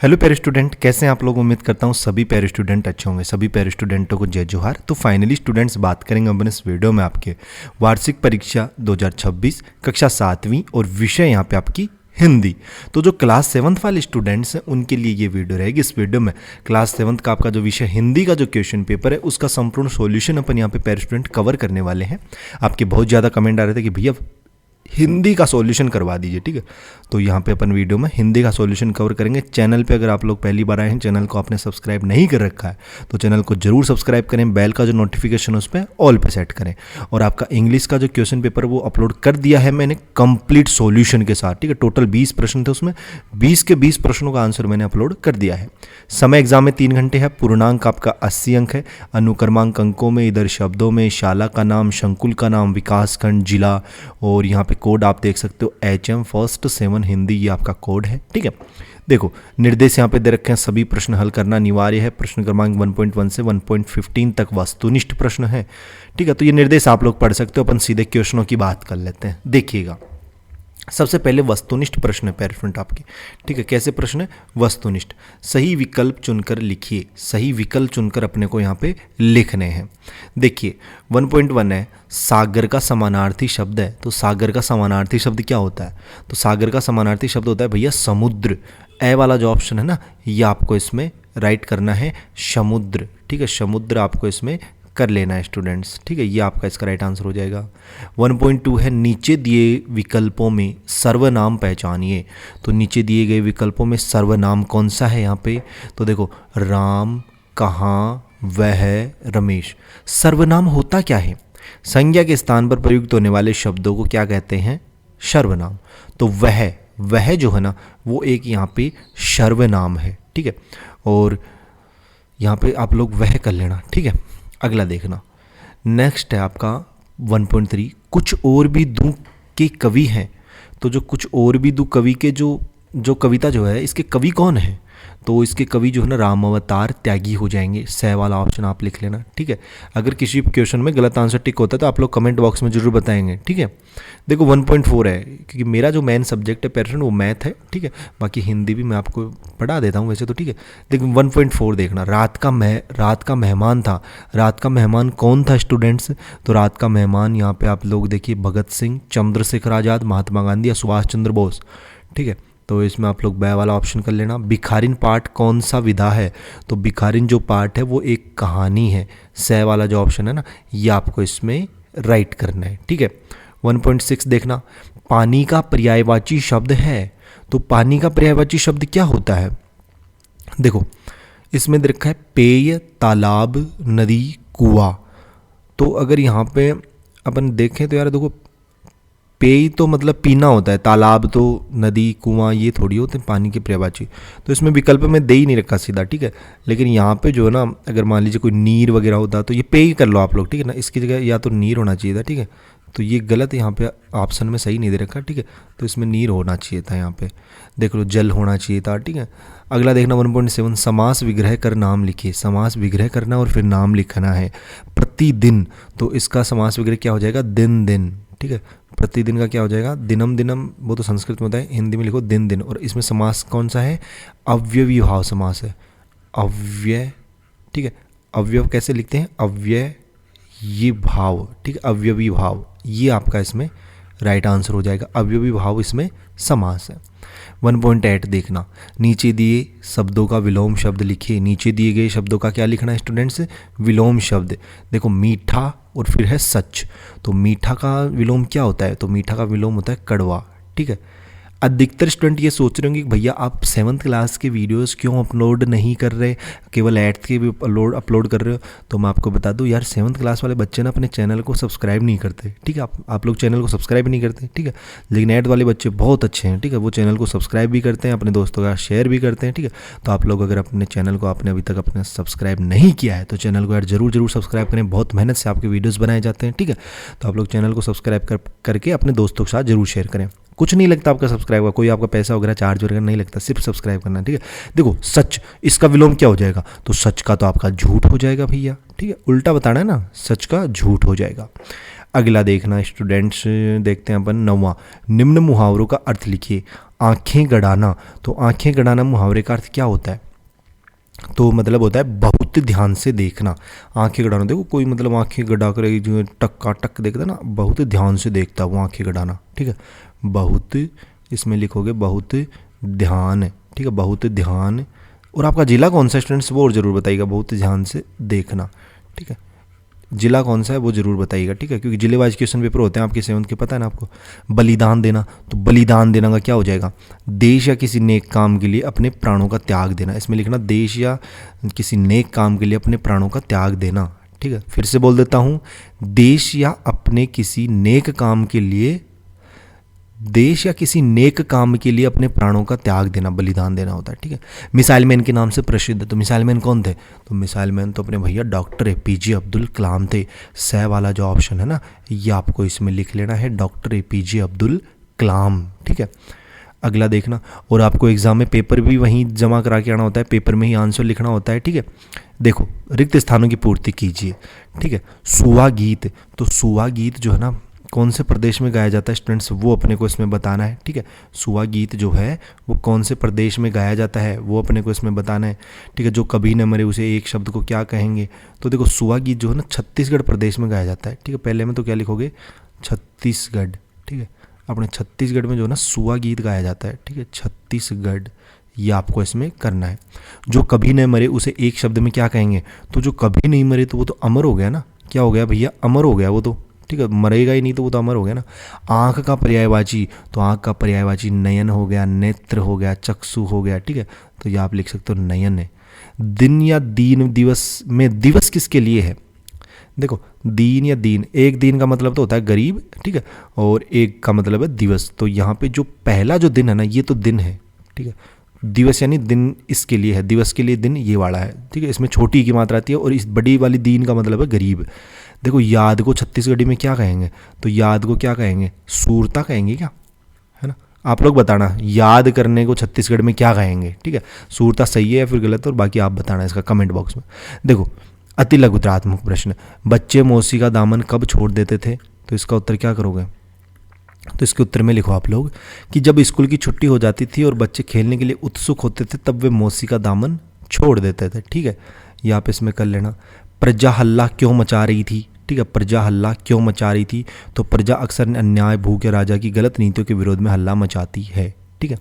Hello प्यारे student, कैसे हैं आप लोग। उम्मीद करता हूँ सभी प्यारे स्टूडेंट अच्छे होंगे। सभी प्यारे स्टूडेंटों को जय जोहार। तो फाइनली स्टूडेंट्स, बात करेंगे अपन इस वीडियो में आपके वार्षिक परीक्षा 2026 कक्षा 7वीं और विषय यहाँ पे आपकी हिंदी। तो जो क्लास 7th वाले स्टूडेंट्स हैं उनके लिए ये वीडियो रहेगी। इस वीडियो में क्लास 7th का आपका जो विषय हिंदी का जो क्वेश्चन पेपर है उसका संपूर्ण सॉल्यूशन अपन यहाँ पे प्यारे स्टूडेंट कवर करने वाले हैं। आपके बहुत ज़्यादा कमेंट आ रहे थे कि भैया हिंदी का सॉल्यूशन करवा दीजिए, ठीक है। तो यहाँ पे अपन वीडियो में हिंदी का सॉल्यूशन कवर करेंगे। चैनल पे अगर आप लोग पहली बार आए हैं, चैनल को आपने सब्सक्राइब नहीं कर रखा है तो चैनल को जरूर सब्सक्राइब करें। बेल का जो नोटिफिकेशन है उस पर ऑल पे सेट करें। और आपका इंग्लिश का जो क्वेश्चन पेपर वो अपलोड कर दिया है मैंने कंप्लीट सॉल्यूशन के साथ, ठीक है। टोटल 20 प्रश्न थे, उसमें 20 के 20 प्रश्नों का आंसर मैंने अपलोड कर दिया है। समय एग्जाम में 3 घंटे है। पूर्णांक आपका 80 अंक है। अनुक्रमांक अंकों में इधर शब्दों में शाला का नाम, संकुल का नाम, विकासखंड, जिला और यहाँ पे कोड आप देख सकते हो HM फर्स्ट 7 हिंदी, ये आपका कोड है, ठीक है। देखो निर्देश यहाँ पे दे रखे हैं। सभी प्रश्न हल करना अनिवार्य है। प्रश्न क्रमांक 1.1 से 1.15 तक वस्तुनिष्ठ प्रश्न है, ठीक है। तो ये निर्देश आप लोग पढ़ सकते हो। अपन सीधे क्वेश्चनों की बात कर लेते हैं। देखिएगा, सबसे पहले वस्तुनिष्ठ प्रश्न है पेरेंट आपके, ठीक है। कैसे प्रश्न है? वस्तुनिष्ठ। सही विकल्प चुनकर लिखिए। सही विकल्प चुनकर अपने को यहाँ पे लिखने हैं। देखिए 1.1 है, सागर का समानार्थी शब्द है। तो सागर का समानार्थी शब्द क्या होता है? तो सागर का समानार्थी शब्द होता है भैया समुद्र। ए वाला जो ऑप्शन है ना, ये आपको इसमें राइट करना है समुद्र, ठीक है। समुद्र आपको इसमें कर लेना है स्टूडेंट्स, ठीक है। ये आपका इसका राइट आंसर हो जाएगा। 1.2 है, नीचे दिए विकल्पों में सर्वनाम पहचानिए। तो नीचे दिए गए विकल्पों में सर्वनाम कौन सा है यहाँ पे? तो देखो राम, कहाँ, वह, रमेश। सर्वनाम होता क्या है? संज्ञा के स्थान पर प्रयुक्त होने वाले शब्दों को क्या कहते हैं? सर्वनाम। तो वह जो है ना वो एक यहाँ पे सर्वनाम है, ठीक है। और यहाँ पे आप लोग वह कर लेना, ठीक है। अगला देखना, नेक्स्ट है आपका 1.3, कुछ और भी दूं के कवि हैं। तो जो कुछ और भी दूं कवि के जो कविता जो है, इसके कवि कौन है? तो इसके कवि जो है ना राम अवतार त्यागी हो जाएंगे। सह वाला ऑप्शन आप लिख लेना, ठीक है। अगर किसी क्वेश्चन में गलत आंसर टिक होता है तो आप लोग कमेंट बॉक्स में जरूर बताएंगे, ठीक है। देखो 1.4 है, क्योंकि मेरा जो मेन सब्जेक्ट है पेरेंट वो मैथ है, ठीक है। बाकी हिंदी भी मैं आपको पढ़ा देता हूँ वैसे तो, ठीक है। देखो 1.4 देखना, रात का मेहमान था। रात का मेहमान कौन था स्टूडेंट्स? तो रात का मेहमान यहाँ पे आप लोग देखिए भगत सिंह, चंद्रशेखर आज़ाद, महात्मा गांधी या सुभाष चंद्र बोस, ठीक है। तो इसमें आप लोग बै वाला ऑप्शन कर लेना। भिखारिन पाठ कौन सा विधा है? तो भिखारिन जो पाठ है वो एक कहानी है। सह वाला जो ऑप्शन है ना ये आपको इसमें राइट करना है, ठीक है। 1.6 देखना, पानी का पर्यायवाची शब्द है। तो पानी का पर्यायवाची शब्द क्या होता है? देखो इसमें दे रखा है पेय, तालाब, नदी, कुआं। तो अगर यहाँ पे अपन देखें तो यार देखो पेय तो मतलब पीना होता है, तालाब तो नदी, कुआं ये थोड़ी होते हैं पानी के पर्यायवाची। तो इसमें विकल्प में दे ही नहीं रखा सीधा, ठीक है। लेकिन यहाँ पे जो है ना अगर मान लीजिए कोई नीर वगैरह होता तो ये पेय कर लो आप लोग, ठीक है ना। इसकी जगह या तो नीर होना चाहिए था, ठीक है। तो ये गलत यहाँ पे ऑप्शन में सही नहीं दे रखा, ठीक है। तो इसमें नीर होना चाहिए था, यहाँ पे देख लो जल होना चाहिए था, ठीक है। अगला देखना 1.7, समास विग्रह कर नाम लिखिए। समास विग्रह करना और फिर नाम लिखना है। प्रतिदिन, तो इसका समास विग्रह क्या हो जाएगा? दिन दिन, ठीक है। प्रतिदिन का क्या हो जाएगा? दिनम दिनम, वो तो संस्कृत में होता है, हिंदी में लिखो दिन दिन। और इसमें समास कौन सा है? अव्ययी भाव समास है। अव्यय, ठीक है। अव्यय कैसे लिखते हैं? अव्ययी भाव, ठीक है। अव्ययी भाव ये आपका इसमें राइट आंसर हो जाएगा। अव्ययी भाव इसमें समास है। 1.8 देखना, नीचे दिए शब्दों का विलोम शब्द लिखिए। नीचे दिए गए शब्दों का क्या लिखना है स्टूडेंट्स? विलोम शब्द। देखो मीठा और फिर है सच। तो मीठा का विलोम क्या होता है? तो मीठा का विलोम होता है कड़वा, ठीक है। अधिकतर स्टूडेंट ये सोच रहे होंगे कि भैया आप 7th क्लास के वीडियोस क्यों अपलोड नहीं कर रहे, केवल 8th के भी अपलोड कर रहे हो। तो मैं आपको बता दूं यार 7th क्लास वाले बच्चे ना अपने चैनल को सब्सक्राइब नहीं करते, ठीक है। आप लोग चैनल को सब्सक्राइब नहीं करते, ठीक है। लेकिन 8th वाले बच्चे बहुत अच्छे हैं, ठीक है। वो चैनल को सब्सक्राइब भी करते हैं, अपने दोस्तों का शेयर भी करते हैं, ठीक है। तो आप लोग अगर अपने चैनल को आपने अभी तक अपने सब्सक्राइब नहीं किया है तो चैनल को यार जरूर सब्सक्राइब करें। बहुत मेहनत से आपके वीडियोज़ बनाए जाते हैं, ठीक है। तो आप लोग चैनल को सब्सक्राइब करके अपने दोस्तों के साथ जरूर शेयर करें। कुछ नहीं लगता आपका सब्सक्राइब का, कोई आपका पैसा वगैरह चार्ज वगैरह नहीं लगता, सिर्फ सब्सक्राइब करना, ठीक है। देखो सच, इसका विलोम क्या हो जाएगा? तो सच का तो आपका झूठ हो जाएगा भैया, ठीक है। उल्टा बताना है ना, सच का झूठ हो जाएगा। अगला देखना स्टूडेंट्स, देखते हैं अपन 9वां, निम्न मुहावरों का अर्थ लिखिए। आंखें गड़ाना, तो आंखें गड़ाना मुहावरे का अर्थ क्या होता है? तो मतलब होता है बहुत ध्यान से देखना। आंखें गड़ाना, देखो कोई मतलब आंखें गड़ा कर जो टक्का टक देखता ना, बहुत ध्यान से देखता वो आंखें गड़ाना, ठीक है। बहुत, इसमें लिखोगे बहुत ध्यान, ठीक है, बहुत ध्यान। और आपका जिला कौन सा स्टूडेंट्स वो और ज़रूर बताइएगा, बहुत ध्यान से देखना, ठीक है। जिला कौन सा है वो जरूर बताइएगा, ठीक है, क्योंकि जिले वाइज क्वेश्चन पेपर होते हैं आपके 7th के, पता है ना आपको। बलिदान देना, तो बलिदान देना का क्या हो जाएगा? देश या किसी नेक काम के लिए अपने प्राणों का त्याग देना। इसमें लिखना देश या किसी नेक काम के लिए अपने प्राणों का त्याग देना, ठीक है। फिर से बोल देता हूँ, देश या अपने किसी नेक काम के लिए, देश या किसी नेक काम के लिए अपने प्राणों का त्याग देना, बलिदान देना होता है, ठीक है। मिसाइल मैन के नाम से प्रसिद्ध, तो मिसाइल मैन कौन थे? तो मिसाइल मैन तो अपने भैया डॉक्टर एपीजे अब्दुल कलाम थे। सह वाला जो ऑप्शन है ना, ये आपको इसमें लिख लेना है, डॉक्टर एपीजे अब्दुल कलाम, ठीक है। अगला देखना, और आपको एग्जाम में पेपर भी वहीं जमा करा के आना होता है, पेपर में ही आंसर लिखना होता है, ठीक है। देखो रिक्त स्थानों की पूर्ति कीजिए, ठीक है। सुवा गीत, तो सुवा गीत जो है ना कौन से प्रदेश में गाया जाता है स्टूडेंट्स, वो अपने को इसमें बताना है, ठीक है। सुवा गीत जो है वो कौन से प्रदेश में गाया जाता है वो अपने को इसमें बताना है, ठीक है। जो कभी न मरे उसे एक शब्द को क्या कहेंगे? तो देखो सुवा गीत जो है ना छत्तीसगढ़ प्रदेश में गाया जाता है, ठीक है। पहले में तो क्या लिखोगे? छत्तीसगढ़, ठीक है। अपने छत्तीसगढ़ में जो है ना सुवा गीत गाया जाता है, ठीक है, छत्तीसगढ़, ये आपको इसमें करना है। जो कभी न मरे उसे एक शब्द में क्या कहेंगे? तो जो कभी नहीं मरे तो वो तो अमर हो गया ना, क्या हो गया भैया? अमर हो गया वो तो, ठीक है, मरेगा ही नहीं तो वो तो अमर हो गया ना। आँख का पर्यायवाची, तो आँख का पर्यायवाची नयन हो गया, नेत्र हो गया, चक्षु हो गया, ठीक है। तो ये आप लिख सकते हो नयन है। दिन या दीन, दिवस में दिवस किसके लिए है? देखो दीन या दीन, एक दिन का मतलब तो होता है गरीब, ठीक है, और एक का मतलब है दिवस। तो यहाँ पे जो पहला जो दिन है ना, ये तो दिन है, ठीक है। दिवस यानी दिन इसके लिए है, दिवस के लिए दिन ये वाला है, ठीक है। इसमें छोटी की मात्रा आती है, और इस बड़ी वाली दीन का मतलब है गरीब। देखो याद को छत्तीसगढ़ी में क्या कहेंगे? तो याद को क्या कहेंगे? सूरता कहेंगे क्या, है ना? आप लोग बताना याद करने को छत्तीसगढ़ में क्या कहेंगे, ठीक है। सूरता सही है या फिर गलत, और बाकी आप बताना इसका कमेंट बॉक्स में। देखो अति लघुत्रात्मक प्रश्न, बच्चे मौसी का दामन कब छोड़ देते थे? तो इसका उत्तर क्या करोगे? तो इसके उत्तर में लिखो आप लोग कि जब स्कूल की छुट्टी हो जाती थी और बच्चे खेलने के लिए उत्सुक होते थे तब वे मौसी का दामन छोड़ देते थे, ठीक है। ये आप इसमें कर लेना। प्रजा हल्ला क्यों मचा रही थी? ठीक है, प्रजा हल्ला क्यों मचा रही थी? तो प्रजा अक्सर अन्याय, भूख या राजा की गलत नीतियों के विरोध में हल्ला मचाती है, ठीक है।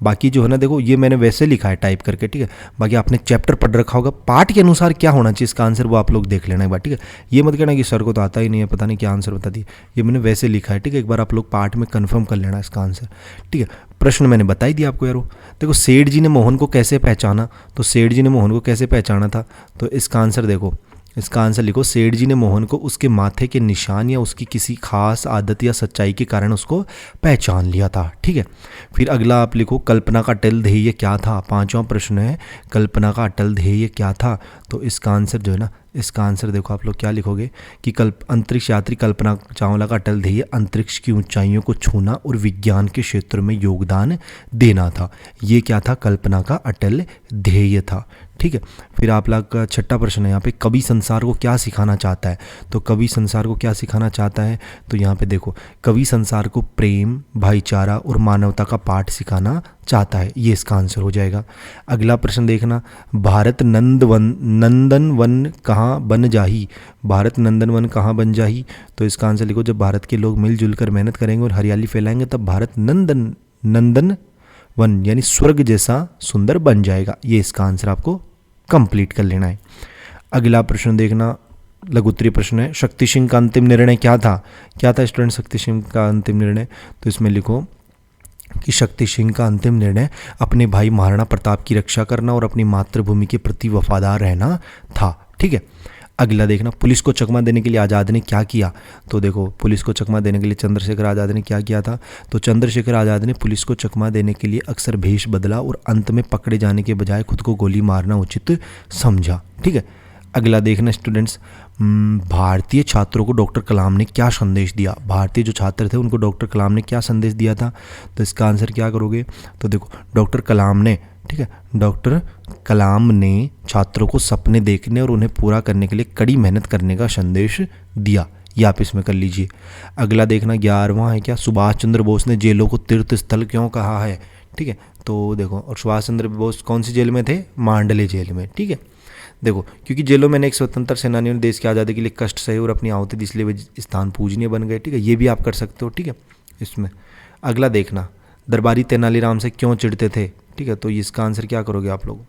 बाकी जो है ना, देखो ये मैंने वैसे लिखा है टाइप करके, ठीक है। बाकी आपने चैप्टर पढ़ रखा होगा, पाठ के अनुसार क्या होना चाहिए इसका आंसर वो आप लोग देख लेना एक बार, ठीक है। ये मत कहना कि सर को तो आता ही नहीं है, पता नहीं क्या आंसर बता दिया, ये मैंने वैसे लिखा है, ठीक है। एक बार आप लोग पाठ में कन्फर्म कर लेना इसका आंसर, ठीक है। प्रश्न मैंने बता ही दिया आपको यारो। देखो सेठ जी ने मोहन को कैसे पहचाना? तो सेठ जी ने मोहन को कैसे पहचाना था? तो इसका आंसर देखो, इसका आंसर लिखो, सेठ जी ने मोहन को उसके माथे के निशान या उसकी किसी खास आदत या सच्चाई के कारण उसको पहचान लिया था, ठीक है। फिर अगला आप लिखो, कल्पना का अटल ध्येय क्या था? पांचवा प्रश्न है, कल्पना का अटल ध्येय क्या था? तो इसका आंसर जो है ना, इसका आंसर देखो आप लोग क्या लिखोगे कि अंतरिक्ष यात्री कल्पना चावला का अटल ध्येय अंतरिक्ष की ऊंचाइयों को छूना और विज्ञान के क्षेत्र में योगदान देना था। ये क्या था? कल्पना का अटल ध्येय था, ठीक है। फिर आप लोग का छठा प्रश्न है यहाँ पे, कवि संसार को क्या सिखाना चाहता है? तो कवि संसार को क्या सिखाना चाहता है? तो यहाँ पे देखो, कवि संसार को प्रेम, भाईचारा और मानवता का पाठ सिखाना चाहता है, ये इसका आंसर हो जाएगा। अगला प्रश्न देखना, भारत नंदन वन कहाँ बन जाही? भारत नंदन वन कहाँ बन जाही? तो इसका आंसर लिखो, जब भारत के लोग मिलजुल कर मेहनत करेंगे और हरियाली फैलाएंगे तब भारत नंदन वन यानी स्वर्ग जैसा सुंदर बन जाएगा। ये इसका आंसर आपको कंप्लीट कर लेना है। अगला प्रश्न देखना, लघुत्तरीय प्रश्न है, शक्ति सिंह का अंतिम निर्णय क्या था? क्या था स्टूडेंट शक्ति सिंह का अंतिम निर्णय? तो इसमें लिखो कि शक्ति सिंह का अंतिम निर्णय अपने भाई महाराणा प्रताप की रक्षा करना और अपनी मातृभूमि के प्रति वफादार रहना था, ठीक है। अगला देखना, पुलिस को चकमा देने के लिए आज़ाद ने क्या किया? तो देखो, पुलिस को चकमा देने के लिए चंद्रशेखर आज़ाद ने क्या किया था? तो चंद्रशेखर आज़ाद ने पुलिस को चकमा देने के लिए अक्सर भेष बदला और अंत में पकड़े जाने के बजाय खुद को गोली मारना उचित समझा, ठीक है। अगला देखना स्टूडेंट्स, भारतीय छात्रों को डॉक्टर कलाम ने क्या संदेश दिया? भारतीय जो छात्र थे उनको डॉक्टर कलाम ने क्या संदेश दिया था? तो इसका आंसर क्या करोगे? तो देखो, डॉक्टर कलाम ने, ठीक है, डॉक्टर कलाम ने छात्रों को सपने देखने और उन्हें पूरा करने के लिए कड़ी मेहनत करने का संदेश दिया, ये आप इसमें कर लीजिए। अगला देखना 11वां है क्या, सुभाष चंद्र बोस ने जेलों को तीर्थ स्थल क्यों कहा है। ठीक है, तो देखो, और सुभाष चंद्र बोस कौन सी जेल में थे, मांडले जेल में। ठीक है, देखो, क्योंकि जेलों में एक स्वतंत्र सेनानियों ने देश की आज़ादी के लिए कष्ट सहे और अपनी आहुति दी, इसलिए वे स्थान पूजनीय बन गए। ठीक है, ये भी आप कर सकते हो। ठीक है, इसमें अगला देखना, दरबारी तेनालीराम से क्यों चिढ़ते थे। ठीक है, तो इसका आंसर क्या करोगे आप लोग,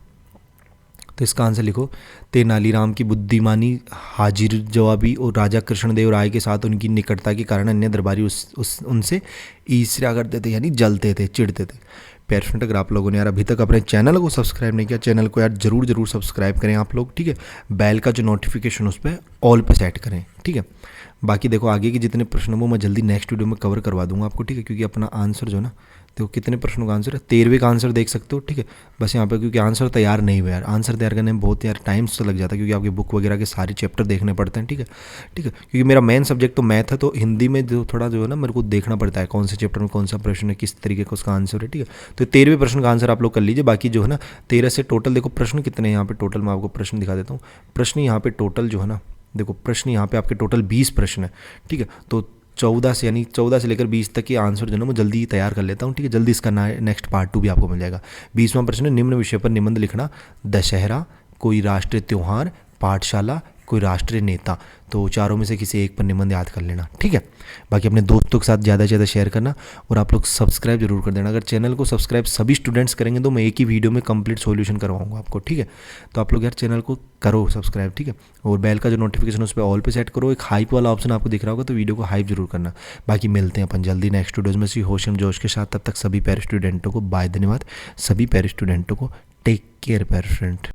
तो इसका आंसर लिखो, तेनालीराम की बुद्धिमानी, हाजिर जवाबी और राजा कृष्णदेव राय के साथ उनकी निकटता के कारण अन्य दरबारी उनसे ईर्ष्या करते थे, यानी जलते थे, चिढ़ते थे। प्यारे स्टूडेंट, अगर आप लोगों ने यार अभी तक अपने चैनल को सब्सक्राइब नहीं किया, चैनल को यार जरूर सब्सक्राइब करें आप लोग। ठीक है, बेल का जो नोटिफिकेशन उस पर ऑल पे सेट करें। ठीक है, बाकी देखो आगे के जितने प्रश्न वो मैं जल्दी नेक्स्ट वीडियो में कवर करवा दूंगा आपको। ठीक है, क्योंकि अपना आंसर जो ना, देखो कितने प्रश्नों का आंसर है, 13वें का आंसर देख सकते हो। ठीक है, बस यहाँ पे क्योंकि आंसर तैयार नहीं हुआ यार, आंसर तैयार करने में बहुत यार टाइम से लग जाता है, क्योंकि आपकी बुक वगैरह के सारे चैप्टर देखने पड़ते हैं। ठीक है, ठीक है, क्योंकि मेरा मेन सब्जेक्ट तो मैथ है, तो हिंदी में जो थोड़ा जो है ना मेरे को देखना पड़ता है कौन से चैप्टर में कौन सा प्रश्न है, किस तरीके का उसका आंसर है। ठीक है, तो 13वें प्रश्न का आंसर आप लोग कर लीजिए। बाकी जो है ना 13 से टोटल देखो प्रश्न कितने हैं यहाँ पे, टोटल मैं आपको प्रश्न दिखा देता हूँ। प्रश्न यहाँ पे टोटल जो है ना, देखो प्रश्न यहाँ पे आपके टोटल 20 प्रश्न है। ठीक है, तो 14 से, यानी 14 से लेकर 20 तक के आंसर जो है मैं जल्दी तैयार कर लेता हूँ। ठीक है, जल्दी इसका नेक्स्ट पार्ट 2 भी आपको मिल जाएगा। 20वां प्रश्न है, निम्न विषय पर निबंध लिखना, दशहरा, कोई राष्ट्रीय त्यौहार, पाठशाला, कोई राष्ट्रीय नेता। तो चारों में से किसी एक पर निबंध याद कर लेना। ठीक है, बाकी अपने दोस्तों के साथ ज़्यादा से ज़्यादा शेयर करना, और आप लोग सब्सक्राइब जरूर कर देना। अगर चैनल को सब्सक्राइब सभी स्टूडेंट्स करेंगे तो मैं एक ही वीडियो में कंप्लीट सॉल्यूशन करवाऊंगा आपको। ठीक है, तो आप लोग यार चैनल को करो सब्सक्राइब। ठीक है, और बेल का जो नोटिफिकेशन उस पर ऑल पे सेट करो, एक हाइप वाला ऑप्शन आपको दिख रहा होगा, तो वीडियो को हाइप जरूर करना। बाकी मिलते हैं अपन जल्दी नेक्स्ट वीडियोज़ में, होशम जोश के साथ। तब तक सभी पैर स्टूडेंटों को बाय, धन्यवाद। सभी पैर स्टूडेंटों को टेक केयर पैर फ्रेंड।